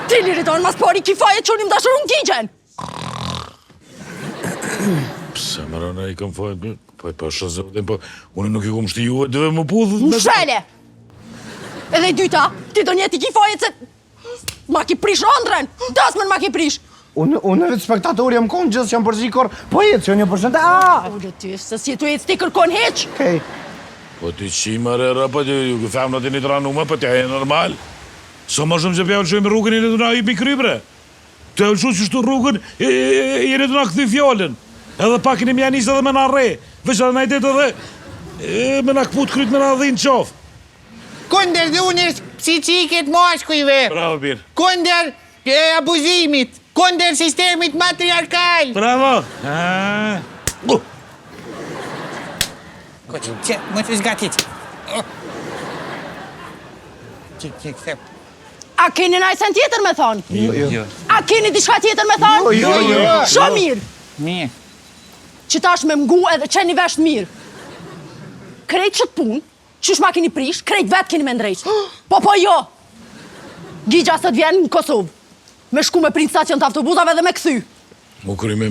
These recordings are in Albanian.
Ti liriton mas pari kifaje që unë im dashur unë kigjen. Pse më rëna i kam fajt, po e pasha zëvëtin, po unë nuk i kom shti juve dhe më pudhë. Më shele! Edhe i dyta, ti do njeti kifaje se... Ma ki prish ëndren, dasmen ma ki prish. Unë vetë spektatori jam konë gjithë që jam përzikur, po jetë që një përshënde, Ule ty, se si tu jetë ti kërkon heq. Okej. Po ti qimare, po ti ju femna ti një të ranume, po ti e normal. So më shumë që pja ullëshojmë rrugën, jene të na i pikrybre. Të ullëshu që shtu rrugën, jene të na këthy fjallën. Edhe pak një mja njësë edhe me na re. Vesh edhe na i detë edhe me na këput kryt me na dhinë qofë. Kunder dhunës psiqiket moshkujve. Bravo, birë. Kunder abuzimit. Kunder sistemit matriarkal. Bravo. Koqë, që, më të zgatit. Që, A keni naj sen tjetër me thonë? Jo. A keni diçka tjetër me thonë? Jo. Shumë mirë. mirë. Që tash me mgu edhe qeni vesh mirë. Krejt që të punë, qysh ma keni prish, krejt vetë keni me ndrejsh. Po jo. Gjigja së të vjenë në Kosovë. Me shku me prind stacion të autobusave dhe me këthy. Mu kërë me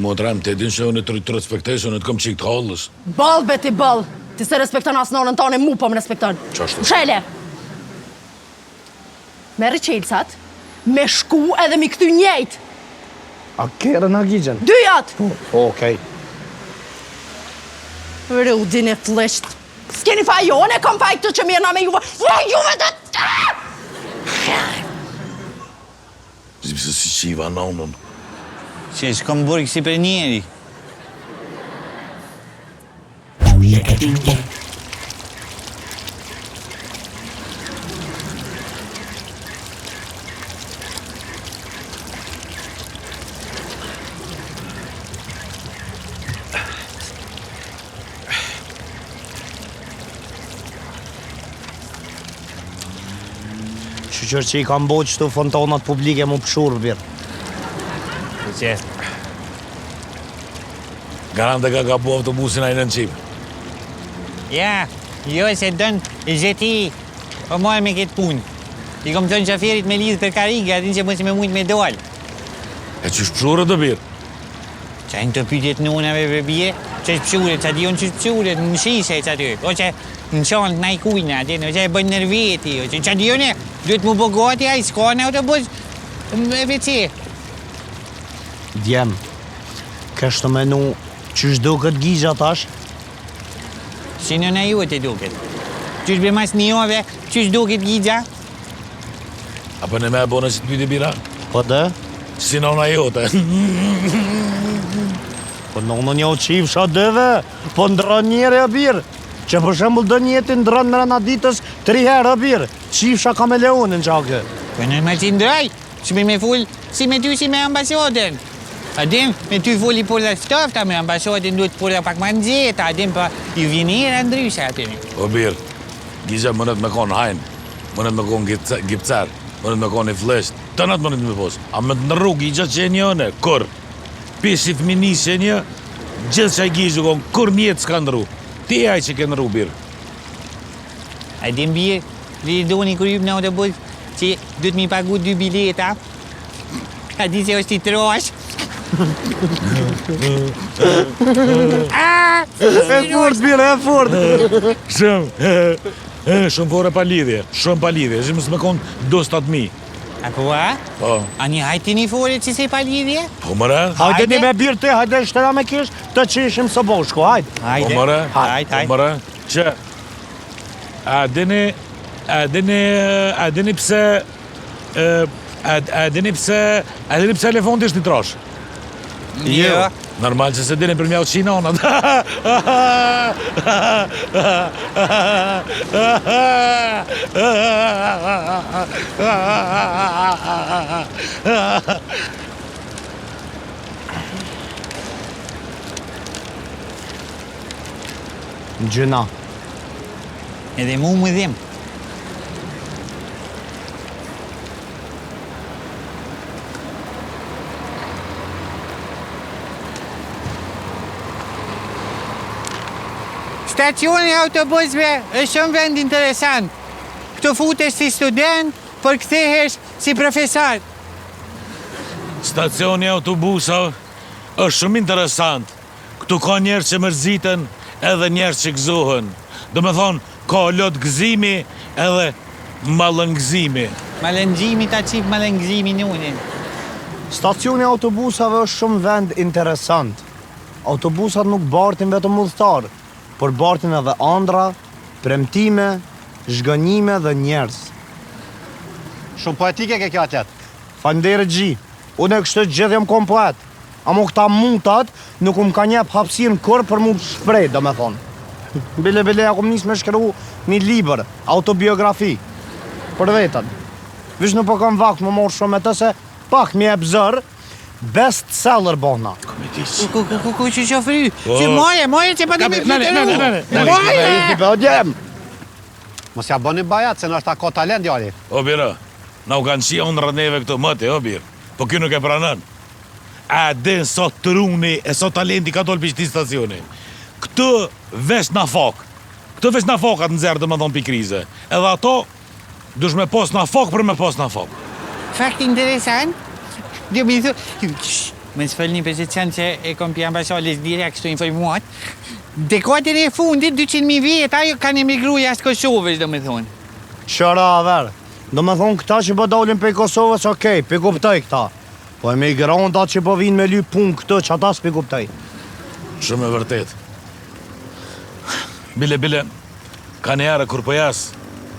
modram të edhin që unë të respektesë, unë të kom qik të halës. Ball beti ball. Ti se respekton asë nonën tonë, mu po më respekton. Qashtu? Mshele. Merri qelsat, me shku edhe mi këthy njejt. A kërë në gjigjen? Dyjat! Okej. Rudin e flesht. S'keni fa jo, ne kom faj këtë që mirë na me juve. Juve të të! Zim se si qiva nonën. Që s'kom burg si për njeri. Qyqër që i kam bo qëtu fontonat publike mu pëshurë, birë. Që, Garante ka bu autobusin a i në qim. ja, jo se dënë zheti, o mojë me këtë punë. I kom thënë qaferit me lidhë për karigë, atin që mos me mujtë me dollë. E që shpëshurët të birë? Qajnë të pytet në unave për bje, që shpëshurët, që dion që shpëshurët, në shishe që aty, o që në qantë në i kujnë atin, o që e bëjnë nërveti, o që dion e, duhet mu bëgati a i s'ka në autobus, me veci. Djem, kështë të menu qysh do këtë gjigja tash? Si në ju e të duket. Qysh be mas një ove, qysh duket gjigja? Apo në me e bona që të pyti bira? Po dhe? Si nona jote. Po në një qifsha dëve, po ndron njëre e birë. Që për shembull do njëti ndron në rëna ditës 3 herë e birë. Qifsha kameleonin qake. Po në me që ndroj, që me full si me ty si me ambasadën. Adim, me ty fulli pula stofta me ambasadën duhet pula pak ma nëzeta, adim pa ju vinira ndryshe aty. O birë, gjigja mënet me konë hajnë, mënet me konë gipcar, mënet me konë i flesht, të nëtë mënet me posë. A më të në rrugë gjigja që e njëne, kur? Pisi fëminis që e një, gjithë që e gjigju konë, kur njetë s'ka ndru. Ti e aj që ke ndru, birë. Adim birë, li do një kryp në autobus që duhet mi pagu 2 bileta. A di se është i trosh. E furt, birë, e furt. Shumë fore pa lidhje, shumë pa lidhje, që mësë me konë do 7.000. A po a? Po. A një hajti një fore që se pa lidhje? Po mëre? Hajde një me birë ti, hajde shtera me kish, të qishim së boshko, hajde. Hajde. Po mëre? Hajde. Po mëre? Që, a dini pse telefonit është një trosh? Jo. Normal që se dini për mjau qinonat. Gjëna. Edhe mu më dhim. Stacioni autobusve është shumë vend interesant. Këtu futesh si student, por kthehesh si profesor. Stacioni autobusave është shumë interesant. Këtu ka njerë që mërziten edhe njerë që gëzohen. Do me thonë, ka lot gëzimi edhe malëngëzimi. Malëngjimi ta qip malëngëzimi në unin. Stacioni autobusave është shumë vend interesant. Autobusat nuk bartin vetëm udhëtar, por bartin edhe andra, premtime, zhgënjime dhe njerëz. Shumë poetike ke kjo atlet. Faleminderit Gji. Unë e kështë gjithë jam komplet. Amo këta mutat nuk më ka njep hapësirën kur për mu shprej, do me thonë. Bile, akum nisë me shkru një liber, autobiografi, për vetën. Vish nuk po kam vakt më morë shumë e të se pak mi e bëzër, best seller bona. Ku që qofri? Që moje që pa të me flytëru. Moje! Mos ja bëni bajat, se në është ta ko talent, djali. O bira, na u kanë qia unë rëneve këto mëte, o birë. Po kjo nuk e pranën. A din sot të runi e sot talenti ka dollë për qëti stacioni. Këtë vesh na fok. Këtë vesh na fokat në zerë dhe më thonë për krize. Edhe ato, dush me pos na fok për me pos na fok. Fakt interesant. Dhe mi thë... Më s'fëllni për që qënë që e kom për ambasadës direkt kështu informuat. Dekatën e fundit, 200.000 vjetë, ajo kanë emigru jashtë Kosovës, do me thonë. Shëra aver. Do me thonë këta që po dolin për Kosovës, okej, për kuptoj këta. Po emigranta që po vinë me lyp punë këtë që ata s'pi kuptoj. Shumë e vërtet. Bile, ka njerë kur po jas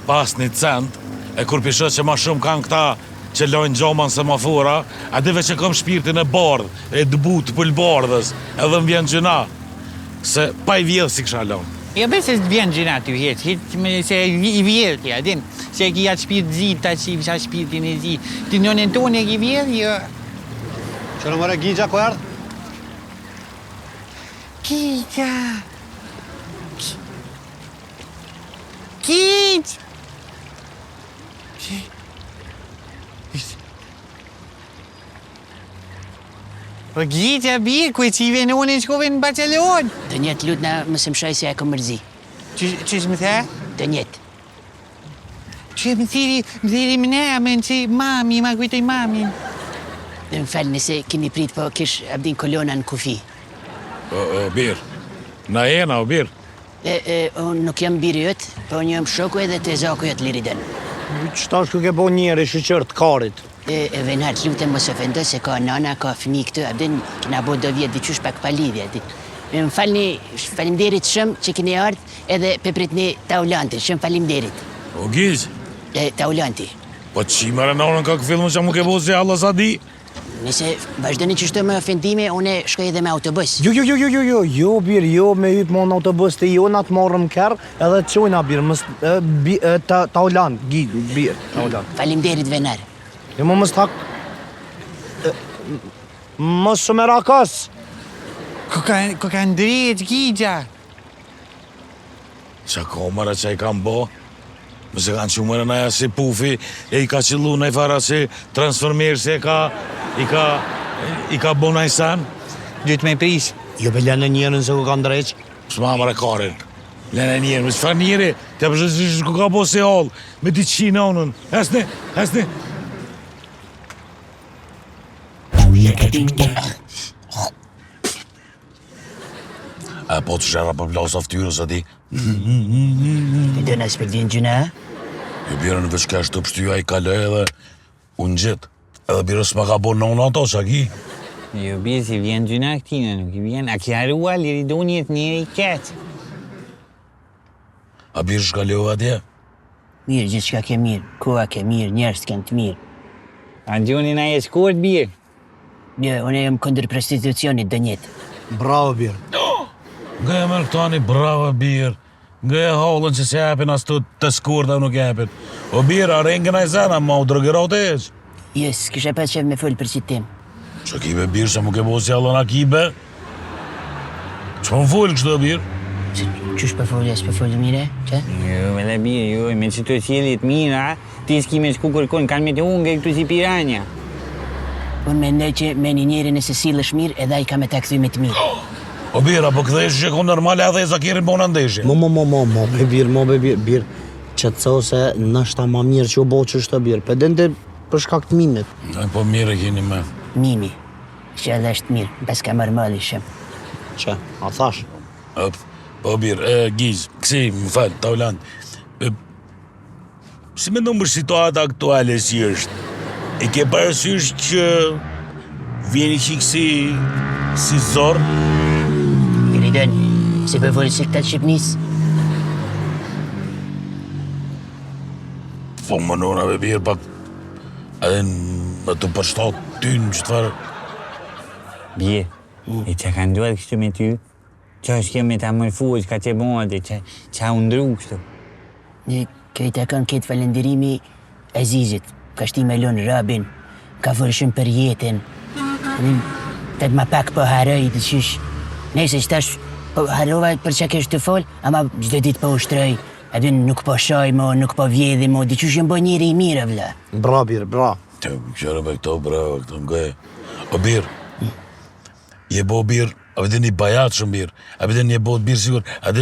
pas një cent, e kur pishët që ma shumë kanë këta që lojnë gjoman semafora, adive që kom shpirtin e bardh, e dëbut pëll bardhës, edhe më vjen gjëna, se pa i vjedhë si kësha lonë. Jo besë s'të vjen gjëna të vjetë, se i vjedhë tja, din, se ki atë shpirt zi, ta që i fësha shpirtin e zi. Ti njën e tonë e ki vjedhë, jo. Që në mëre Gigja ku erdhë? Gigja! Gigj! Po Gigja bie, ku e qive në unë në shkove në Barcelon. Të njetë lutë na më së më shaj se e kom mërzi. Që më the? Të njetë. Që më thiri më nemen që mami, ma kujtoj mamin. Dhe më falë nëse kini prit, po kish abdin kolona në kufi. O birë, na jena, o birë. Unë nuk jam birë jëtë, po një jam shoku edhe të zaku jëtë liriden. Qëta shku ke bo njeri shëqër të karit? Venat, lutem mos ofendo se ka nana, ka fëmi këtë, abdin kina bo do vjetë diqush pak pa lidhja. Më falni, falimderit shumë që kini ardhë edhe peprit një taulanti, shumë falimderit. O Giz, Taulanti. po qimare në onën ka këfillë më që mu ke bo se Allah sa di? Nëse vazhdoni që shto me ofendime, une shkoj edhe me autobus. Jo, birë, jo, me hypë më në autobus të jo, na të morëm kërë, edhe të qojna birë, taulant, birë, taulant. Falimderit venar. Jo, më mës tak... Mës shumë e rakas. Ko ka ndrejt Gigja. Qa komara që i kam bo? Mëse kanë që mërë naja si pufi, e i ka qëllu në i fara si transformirë se i ka bo në i sen. Dytë me prish. Jo, be lene njerën se ku ka ndreq. S'ma mërë karin. Lene njerën, më s'far njeri, të përshë ku ka bo se hallë, me ti qina unën. Hesni. A po të shera për plasë aftyrës ati? Ti do në spektin gjuna? Jo bjerë në veç kesh të pështyja i kalë edhe unë gjithë. Edhe bjerë s'ma ka bo në unë ato, që ki? Jo bjerë si vjen gjuna këtina, nuk i vjen. A kja rua, liri do njët njëri i ketë. A bjerë shkallova atje? Mirë, gjithë shka ke mirë. Koha ke mirë, njerës të kënë të mirë. A gjoni na e shkort bjerë. Jo, unë jam kundër prostitucionit dë njetë. Bravo, birë. Nga e mërë këtani, bravo, birë. Nga e hollën që se japin as të skurda nuk japin. O birë, a rengën a i zena, ma u drogirot e eq. Jes, kisha pas qef me full për qitim. Që kibe birë, që mu ke bo si allon a kibe? Që më full kështë birë? Qysh për full, jes për full mire, që? Jo, me la birë, jo, me që të qelit mira, ti s'ki me shku kërkon, kanë me të unge këtu si piranja. Unë mendoj që me një njeri nëse silësh mirë, edhe ai ka me ta kthy me të mirë. O birë, apo këthejsh që konë normale edhe e zakirin bona ndeshje. Mo, birë. Që të co se nështë ma mirë që u bo që është të birë. Për dende për shkak të mimit. Po mirë e keni me. Mimi, që edhe është mirë, bes ka mërë mali shëm. Që, a thash? Po birë, Giz, kësi, më falë, Taulant. Si me nëmë situata aktuale si është? E ke parasysh që vjeni që si zorë? Gridon, si për full si këta Shqipnis. Po më nërave birë, pak edhe në të përshtat ty në që të farë. Bje, e që ka nduar kështu me ty? Që është kjo metamorfoz, ka që bonde, që a undru kështu? Një këjta kanë këtë falenderimi Azizit, ka shti me lonë rabin, ka fërshëm për jetin. Të ma pak po haroj të qysh. Nëse që tash po harova për që kesh të fol, ama gjdo dit po ushtroj. Adin nuk po shoj mo, nuk po vjedhi mo, di qysh jëm bo njëri i mirë, vla. Bra, birë, bra. Të kërë me këto, bravo, këto ngëje. O birë, je bo birë, a vedin një bajat shumë birë, a vedin një bot birë sigur, a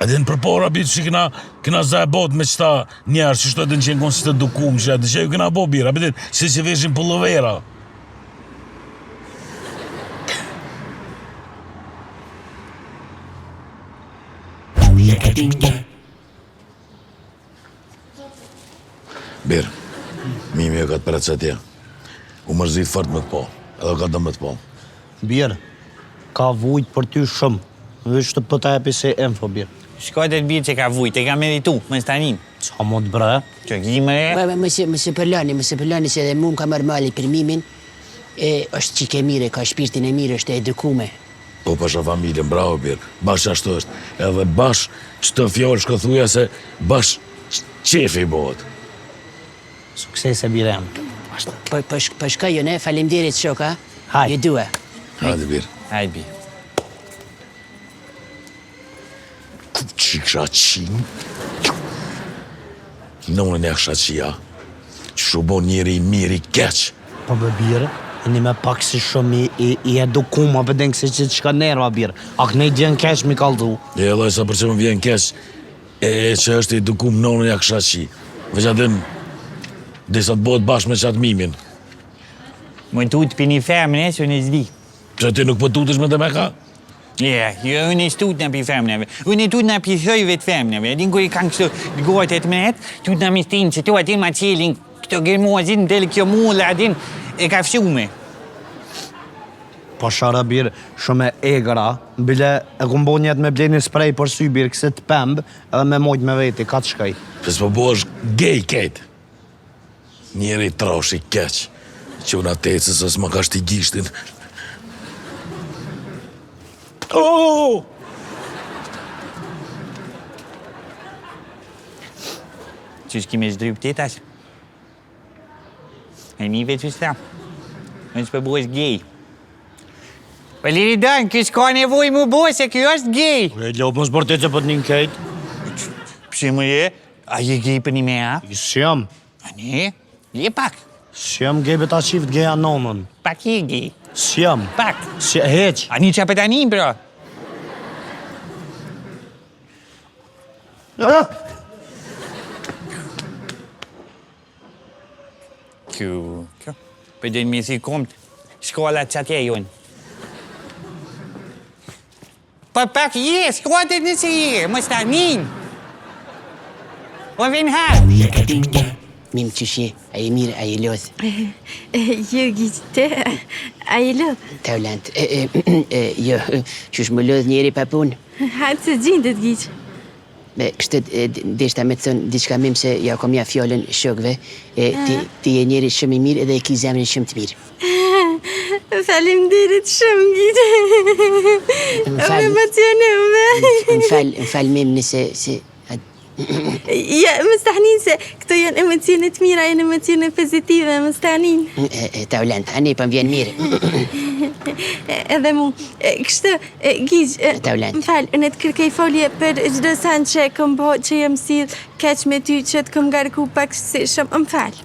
din për pora bitë që kina zaj bot me qëta njerë, që shto edhin që jenë konë si të dukum, që edhin që ju kina bo birë, a vedin si që veshin pullovera. Birë, mimi e ka të përëcetja. U mërzit fort me të po, edhe ka të me të po. Birë, ka vujt për ty shumë. Vesh të pëta epi se info, birë. Shko të birë që ka vujt, e ka meritu, më stanin. Qa mo të bre? Që ki më re? Mëse përlani se edhe mu më ka mërë mali për mimin, është qike mire, ka shpirtin e mire, është edukume. Po pasha familjen, bravo birë, bash ashtu është. Edhe bash që të fjallë shkëthuja se bash qefi i bohet. Sukses e birë em. Po shka jo ne, falimderit shoka, Hajde. ju dua. Hajde birë. Hajde birë. Që kësha qinë? Nëmën e kësha qia, që shubon njeri i mirë i keqë. Po be birë, e një me pak si shumë i edukum, a pëden këse që qka nerva birë. A këne i djenë keq mi kaldu. E loj sa për që më vjen keq, e që është i dukum nëmën e kësha qi. Veç adin, disa të botë bashkë me qatë mimin. Më të utë për një femën e, së në zdi. Që ti nuk pëtutesh me të me ka? Jo, unë e stut në për femnëve. Unë e tut në për thëjve të femnëve. Adin kër i kanë kështu gotet me net, tut në mistin që tu atin ma qelin këto gërmozin, dhe kjo mulle, adin e ka fshume. Po shara birë, shumë e egra, bile e kumbo njetë me bleni sprej për sy birë, këse të pembë, edhe me mojt me veti, ka të shkaj. Pes po bo është gej ketë. Njeri trosh i keq, që unë atecës as ma ka shti gishtin. Oh! Qysh kime shdryp tetash? E mi veç us tham. Unë që për bo është gej. Po Liridon, kësh ka nevoj mu bo se kjo është gej. E lopë mos bërte që për një nkejt. Pse më je? A je gej për një me a? Si jam, A ne? Je pak. si jam gej ta qift geja nonën. Pak je gej. Si jam, Pak. si heq. A një që për tani, bro? Kjo. Për dhe në mi si komt shkollat që atje jonë. Po pak je, shkollat nëse je, më stanin. O vin ha. Mim qëshje, a je mirë, a je lodhë. Jo, gjithë, a je lodhë? Taulant, jo, qësh më lodhë njeri pa punë. Hajtë se gjindët gjithë. Kështë deshta me të thënë diçka mim se ja kom ja fjallën shokve, ti je njeri shumë i mirë edhe e ki zemrin shumë të mirë. Faleminderit shumë, Gjitë. M'fal. Më emocionume. M'fal mim nëse se Ja, më stahnin se këto janë emocione të mira, janë emocione pozitive, më stahnin. Taulant, ani pa m'vjen mirë. Edhe mu, kështë, Gjigj, Taulant. më falë, unë të kërkej folje për çdo sen që kom bo, që jem sill keq me ty, që të kom garku pak si shumë, më falë.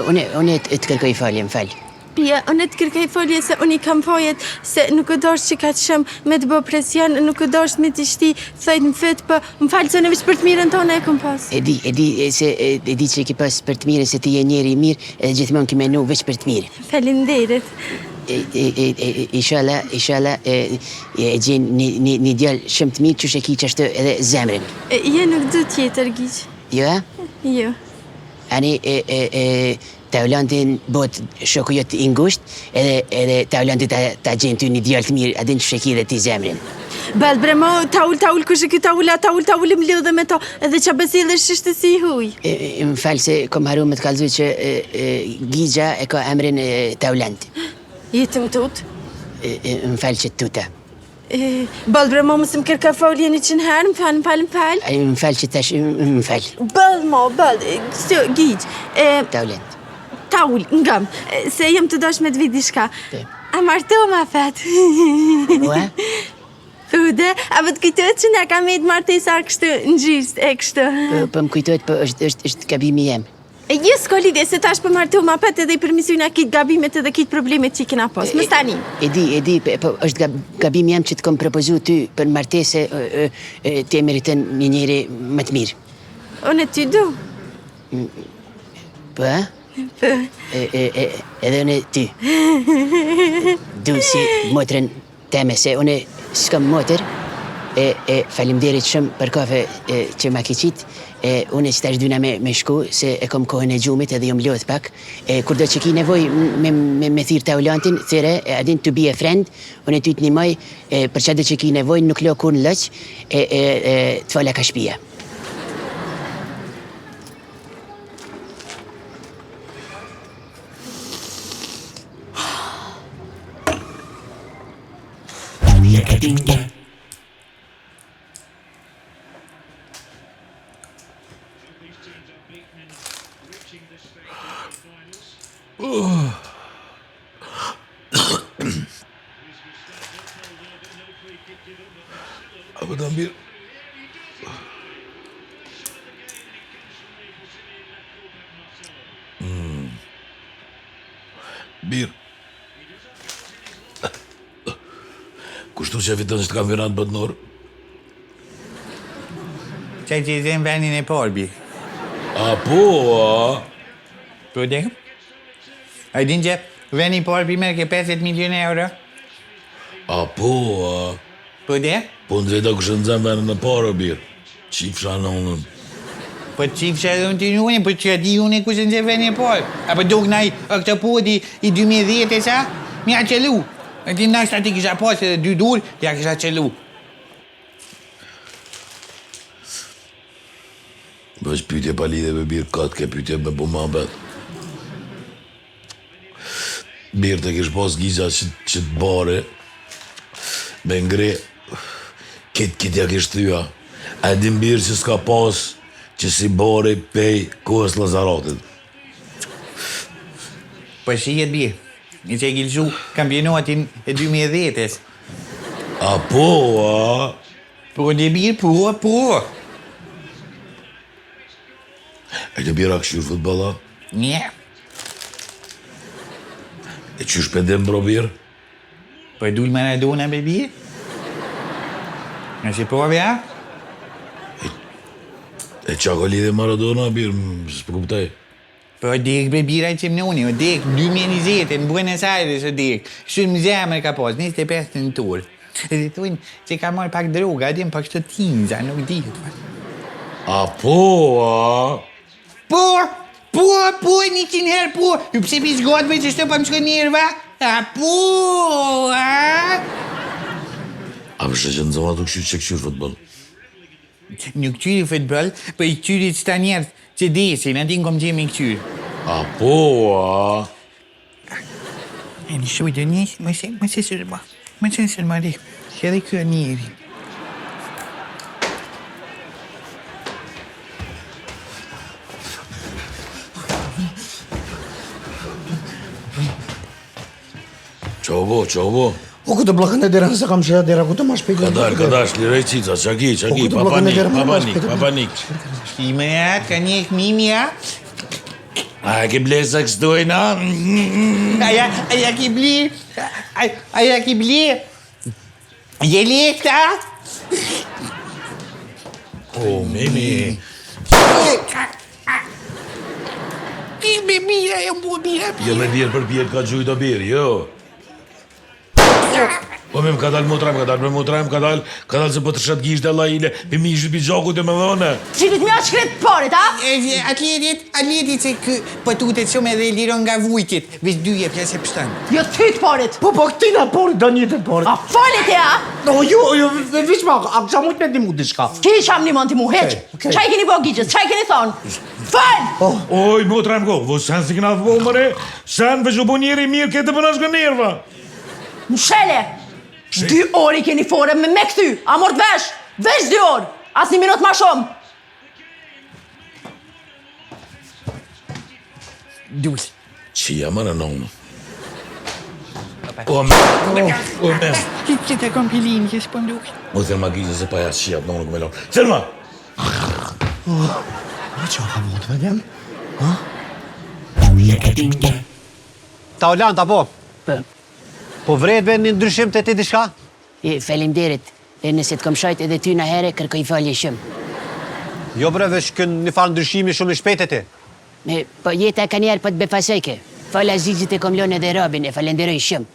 Unë të kërkoj falje, m'fal. Ja, unë të kërkej folje se unë i kam fojet se nuk u dosh që ka të shumë me të bo presion, nuk u dosh me të shti, thojt në fët, po më falë se në veç për të mirën tonë e kom pas. E di që ki pas për të mirë se ti je njeri i mirë, edhe gjithmonë ki menu veç për të mirë. Faleminderit. Inshallah, e gjen një djallë shumë të mirë që shë ki qashtë edhe zemrën. Je nuk du tjetër, Gjigj. Jo, a? Jo. Ani Taulantin bot shoku jot i ngusht, edhe Taulanti ta gjen ty një djallë të mirë, adin që shë ki dhe ti zemrën. Bel bremo, taul, kush e ky taul më lidhe me to, edhe që besillesh ishte si i huj. Më falë se kom haru me të kalzu që Gjigja e ka emrin Taulant. Jetë më tut. Më falë që tuta. Bel bremo, mësë më kërka folje 100 herë, më falë. Më falë që tash, më falë. Bel, kështu, Gjigj. Taulant. Taul, ngam, se jem të dosh me të vidi shka. A marto ma fet. Ua? Ude, a vë të kujtojt që nga ka me të martesa kështu në gjist e kështu. Po më kujtojt, po është gabimi jem. Jo, s'ko lidhje, se tash për marto ma pet edhe i përmisujna kitë gabimet edhe kitë problemet që i kena pos. Më stani. E di, po është gabimi jem që të kom propozu ty për martese të meritën një njeri më të mirë. Unë ty du. Po, a? Edhe unë ty. Du si motrën teme, se unë s'kam motër, falimderit shumë për kafe që ma keqit, unë që tash dyna me shku, se e kom kohën e gjumit edhe jom lodh pak, kur do që ki nevoj me thirë Taulantin, thire, adin to be a friend, unë ty të një maj, për që do që ki nevoj, nuk lo kur në lëq, të fala ka shpia. Apo të mbirë. Birë. Kushtu që fiton që të kampionat botnor? Qaj që i zemë venin e parë, bi. Apo, a? Po dhe? A i din që veni parë bi merë ke 50 milion euro? Apo, a? Po dhe? Po në drejta kështë në zemë venin e parë, birë. Qifra në unën. Po qifë që edhe unë të njune, po që di unë kështë në zemë veni e parë. Apo duk na i oktopodi i 2010 e sa? Mi a qelu. E ti nështë ati kisha pasë edhe 2 dur, ja kisha qelu. Bë është pytje pa lidhe me birë, katë ke pytje me po ma betë. Birë të kishë pas Gjigja që të bare, me ngre, kitë ja kishë thyja. A din birë që s'ka pas që si bare pej kohës Lazaratit. Po shihet bi, i që e gilshu kampionatin e 2010-es. Apo, a? Po dhe birë, po. E të bira këshyrë futbola? Nje. E qysh pendim bro birë? Po e dul Maradona me birë? Në që po bja? E qa ka lidhe Maradona birë, s'pë kuptaj. Po dek be biraj që më nëni, o dek 2020 në Buenos Aires o dek. Shumë zemër ka pas, 25 në tur. Dhe thujnë që ka marrë pak droga, adjem pak shtë tinza, nuk dihet. Apo, a? Po, 100 herë po. Ju pse pi zgodve që shto pa më shko njerë, va? Apo, a? A vështë që në zoma të këshyrë futbol? Nuk qyri futbol, po i qyri qëta njerë që desin, atin kom gjemi këqyri. Apo, a? En shujtë një, më se sërba. Më se sërma di. Se dhe kjo njëri. Qobo. O ku të blokën e derën se kam shëja dera, ku të ma shpejt. Kadash, liraj cica, qaki, të blokën e derën, papanik. Shime atë, ka një mimja. A ke blesa këstojna? Aja ki bli. Aja ki bli. Jelekta. O, mimi. Me mira, e më mira. Jo me birë për birë, ka gjujt o birë, jo. Po me më ka dalë, se po të shat gisht e lajile, me mi ishtë për gjakut e me dhone. Qinit mja shkret parit, a? Atletit se kë pëtutet shumë edhe liron nga vujtit. Vis dyje pjesë e pështanë. Jo ty të parit. Po këtina porit, do një të porit. A falit e, a? No, jo, vish ma, a kësha mujt me dimu dishka. Ki qam një mund t'i mu, heq. Okay. Qaj keni bo gjigjes, qaj keni thonë? Fal! Oj, motra më ko, vos sen si këna të bo mëre, sen veç u bo njeri mirë, kete për nashka njerëva. Mshele! 2 orë i keni fore me këty, a mort vesh? Vesh 2 orë, as një minut ma shumë. Dus. Qia më në nonë. O me. Që të kom pilin, që s'po mduke. Mo thërma gjizë se pa jasë qia të nonë këme lonë. Thërma! Që ka vot me dem? Ta Olanta, po. Po, Po vret me një ndryshim të ti dishka? faleminderit. E nëse të kom shajt edhe ty në herë, kërkoj falje shumë. Jo bre, veç kënë një farë ndryshimi shumë i shpejt e ti. Po jeta ka njerë po të befasojke. Fal Azizit e kom lënë edhe Robin, e falenderoj shumë.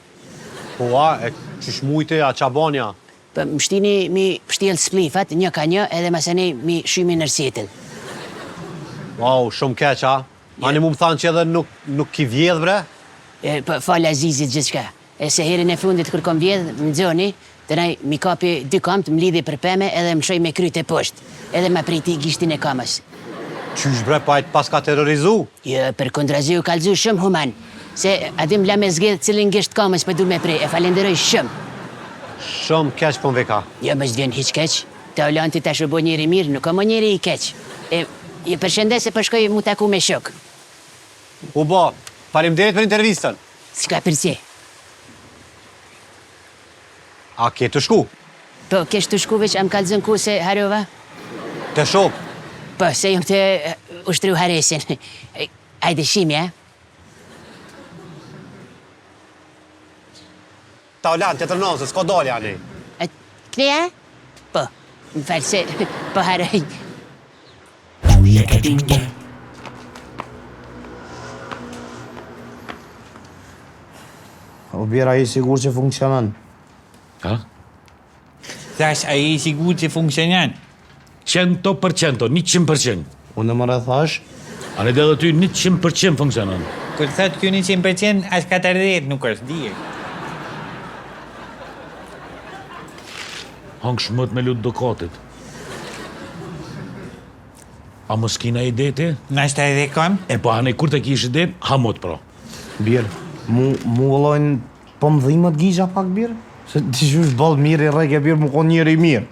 Po e qysh mujti, a qabonja? Po më shtini mi pështjel splifat, një ka një, edhe masani mi shymi nërsetel. Wow, shumë keq, a? Ani mu më thanë që edhe nuk ki vjedh, bre? Po fal Azizit gjithçka. E se herën e fundit kur kom vjedh, më nxoni, të naj mi kapi 2 kamt, më lidhi për peme edhe më shoj me kryt e poshtë. Edhe ma priti gishtin e kamës. Qysh bre, pa e të pas ka terrorizu? Jo, për kondrazi u kalzu shumë human. Se adim la me zgedh cilin gisht kamës për du me prej, e falenderoj shumë. Shumë keq po më veka. Jo, më s'vjen hiq keq. Ta Olanti tash u bo njeri mirë, nuk o më njeri i keq. I përshëndes se përshkoj mu taku me shok. U bo, faleminderit për intervistën. S'ka përse. A ke të shku? Po, kesh të shku veç am kalzën ku se harova? Të shok. Po, se jom të ushtru haresin. Ajde shimi, a? Ta Olant, të tërnonë, se s'ko doli, ani. Kne, a? Po, më falë se po haroj. O bjera i sigur që funksionan. Ha? Thash, a i sigur që funksionan? 100%, 100%. Unë më rëthash, Ane dhe dhe ty 100% funksionon. Kër thot kjo 100%, as 40 nuk është, dije. Hangë shmët me lutë dokatit. A mos kina ide ti? Nashta edhe kam? E po ane kur të kish ide, hamot pra. bjerë, mu vëllojnë po më dhimët gjigja pak bjerë? Se ti shush balë mirë i rejke bjerë, mu konë njeri mirë.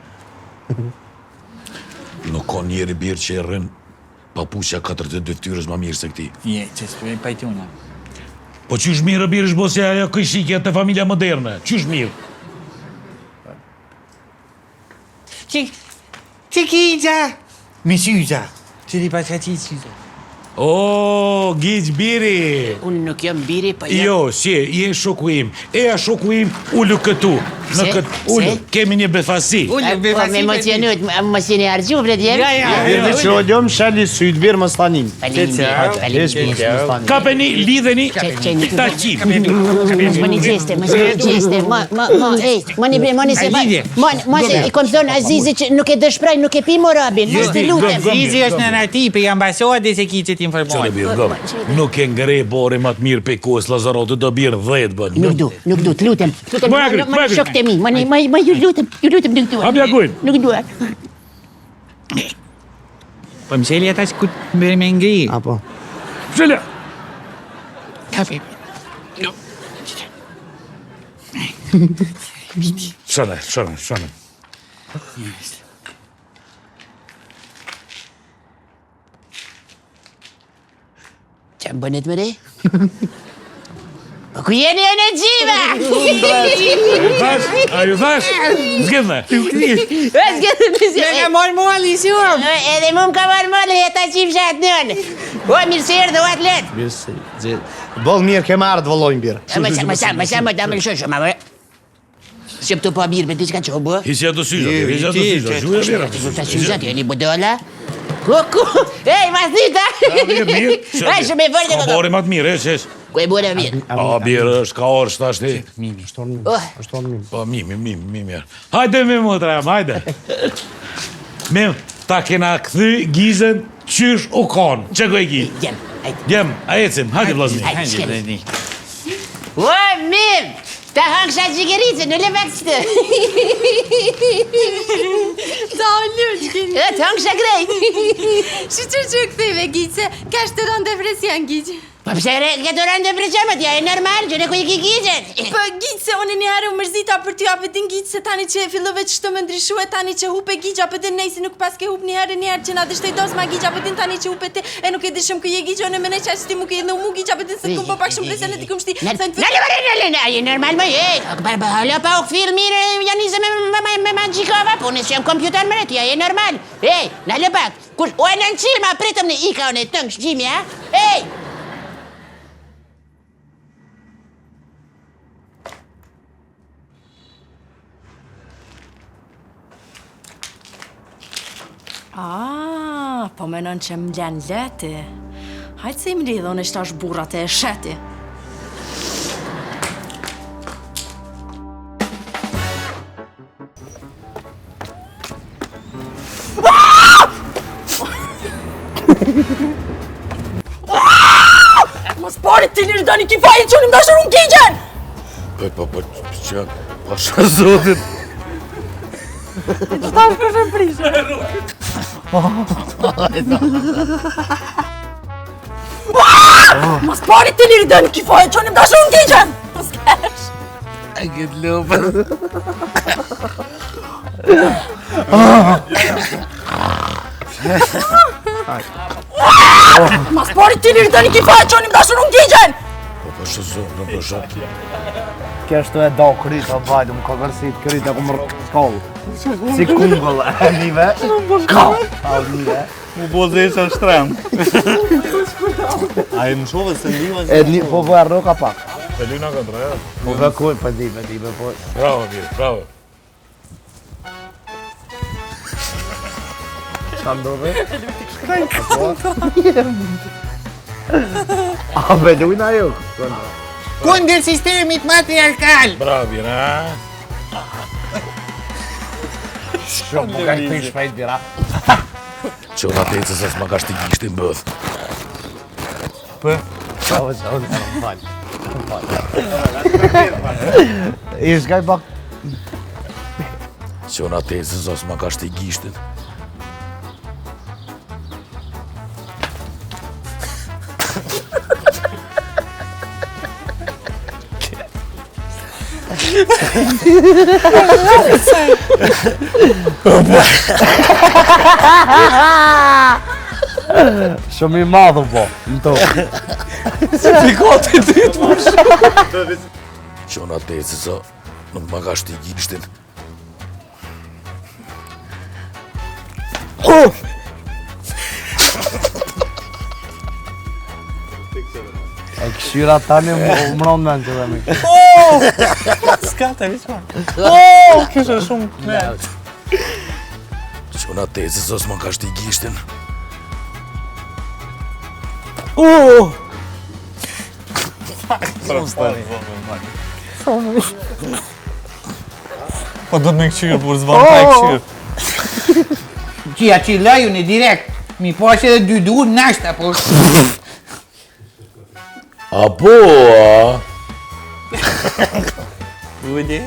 Nuk ka njeri birë që e rrën papuqja 42 ftyrës ma mirë se këti. Je, që s'pëve pajtuna. Po qysh mirë birë është bosja ajo këjshikja të familja moderne? Qysh mirë? Që kija? Misyza. Që li pas ka qitë syza. O, gjigj biri! Unë nuk jam biri, po jam... Jo, si, je shoku im. Eja shoku im, ullu këtu. Në Se? këtë, ullu, Se? kemi një befasi. Po me emocionut, mos jeni argju, bre djem? Bjerë që o gjëm shali sytë bjerë më stanin. Faleminderit. Kapeni, lidheni, Qeni. ta qim. Më një gjeste, më një bre, më një se... Më se, i kom thonë Azizi që nuk e dëshpraj, nuk e pi mo rabin, mos të lutem. Zizi është në nati për ambasade se ki që Qële t'informojnë. birë, gëmë. Nuk e ngre bore ma të mirë pe kohës Lazarotu, do birë 10 bën. Nuk du, të lutem. Magri, Më shok të mi, më ju lutem, nuk duhet. Hapja gujnë. Nuk duhet. Po më qeli ata që ku të bërë me ngri. Apo? Qële, Kafe. Shone. Që më bënet më re? Po ku jeni energjive? A ju thash? Zgjidhne. Me ka morë molli shumë. Edhe mu më ka morë molli e ta qim shatë nënë. O, mirë se erdhe, o atlet. Boll mirë ke marrë të vëllojnë birë. Më sa, më ta më lësho shumë, më. Shqip të po mirë me diçka që o bë. Hisja të syza, zhuja bira. Ta syza të jeni budola. Kuku, ej, ma thita. Mirë. Aj, shumë e vërde Ka bori ma të mirë, eq. Ku e bërë mirë? A, birë është, ka orë, shtash ti. Po, mimi. Hajde, mimi, më të rajam, hajde. Mimi, ta kena këthy gizën qysh u konë. Që ku e gjizë? Gjem, hajde. Gjem, a ecim, hajde vlasni. Hajde, shkemi. O, mim, ta hangsha gjigerice, në levak së të. Ta lëqkin. Të hangsha grej. Shqyqër që këtheve, Gjigj, se ka shtëron depresion, Gjigj. Po pëse këtë rëndë dhe preqemet, ja e normal që ne ku i ki Gjigjen. Po, Gjigj, se unë një herë u mërzita për ty, apë din Gjigj, se tani që fillove që të më ndryshue, tani që hupe Gjigj, apë din nejsi nuk pas ke hup një herë që na dështoj dos ma Gjigj, apë din tani që hupe ti, e nuk e dishëm këje Gjigj, unë e mëne qa që ti mu ke edhe mu Gjigj, apë din se t'kum po pak shumë presionet i kum shti. Në, je normal më, hala pa u këthil mirë, janë izë me Gjikova, po nësë jam kompjuter më rëtë, ja je normal. Ej, në lëpak, kush, o e në në qilë ma pritëm në ika o në tëngë shqimi, ha? Ej! Po menon që më gjenë leti. Hajtë se i më lidhë, unë ishtë ashtë burrat e sheti. Mos pari të lirë dani ki fajit që unë më dashur unë Gjigjen! Po, që, po shë zotin. Qëtash për shëmprishe? Mos pari të lirë dani ki fajit që unë më dashur unë Gjigjen! Mos kesh! A këtë lupën. Mos pari të lirë dani ki fajit që unë më dashur unë Gjigjen! Po shë zotin, po shë. Kështu e do kryta, vajdu, më ka kërësit kryta ku më rëkollë. Si kungull, e nive. Ka! A nive. Mu bo zesha shtrem. A e më shove se ndiva? E një, po vë roka pak. Pelina kontra, ja. Po vë kuj, po di, po. Bravo, mirë, bravo. Qa ndove? A bedujna ju? Kundër sistemit matriarkal. Bravo, mirë, ha? Shumë, më ka këtë shpejt bira. Që unë atecës asë ma ka shti gishtin bëth. Qavo, më falj. Ishtë gaj bak... Që unë atecës asë ma ka shti gishtin. Shumë i madhë po, në to. Që unë atecës asë nuk ma ka shti gishtin. E këshyra tani më mronë men që dhe me. Ska të vishma. Kështë shumë knellë. Që unë atecës asë ma ka shti gishtin. Po do të me këqyrë, por zvan pa e këqyrë. Qia që laju në direkt, mi po është edhe dy dur nashta, po... Apo, a? Ujde?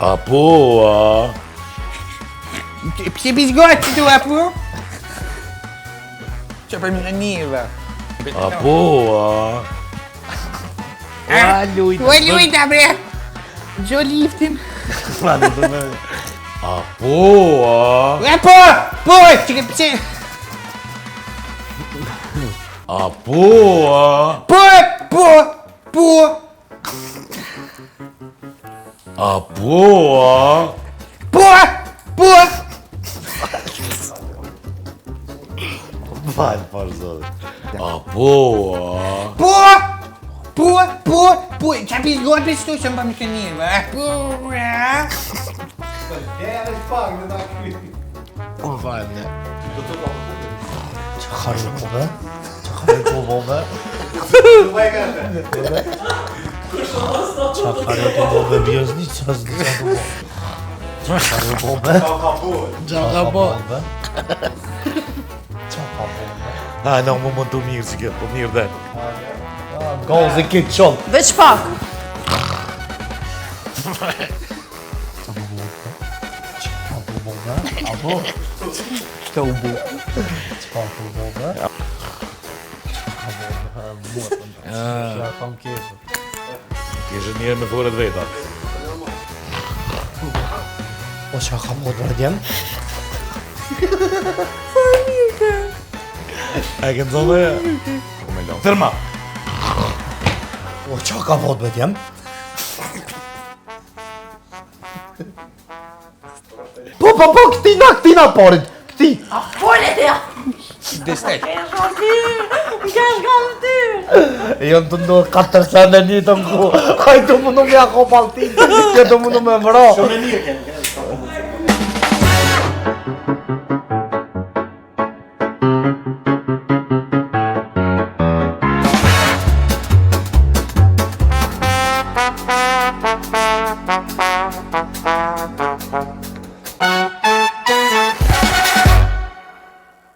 Apo, a? Pse bizgohet që tu apo? Që për më në njërë. Apo, a? Ua lujta bre. Gjo liftin. Apo, Po, që ke pëse. Apo, Po. Apo, Falë, për zotë. Apo, Po, që apis gojë për shtu që më më të një, bë. Falë, ne. Që kërë po be? Që kërë po be? Që kërë po be bjëzni, që kërë po be? Që ka po? a, no, më mund të mirë si kjo, po mirë dhe. Gozë e kitë qëllë. Veç pak. Apo? Që u bu? Që ka u bu be? Që kam keshë. Kishë njerë me foret veta. O që ka po të vërdjem? E kënë zonë dhe? Tërma. O që ka po të vërdjem? Po, këtina parit, këti. Follet ja! Destek. Kesh kam ty! Jënë të ndohë 4 sene një të ngu. Hajtë mundu me ako paltin, këtë mundu me vëra. Shumë e mirë kënë.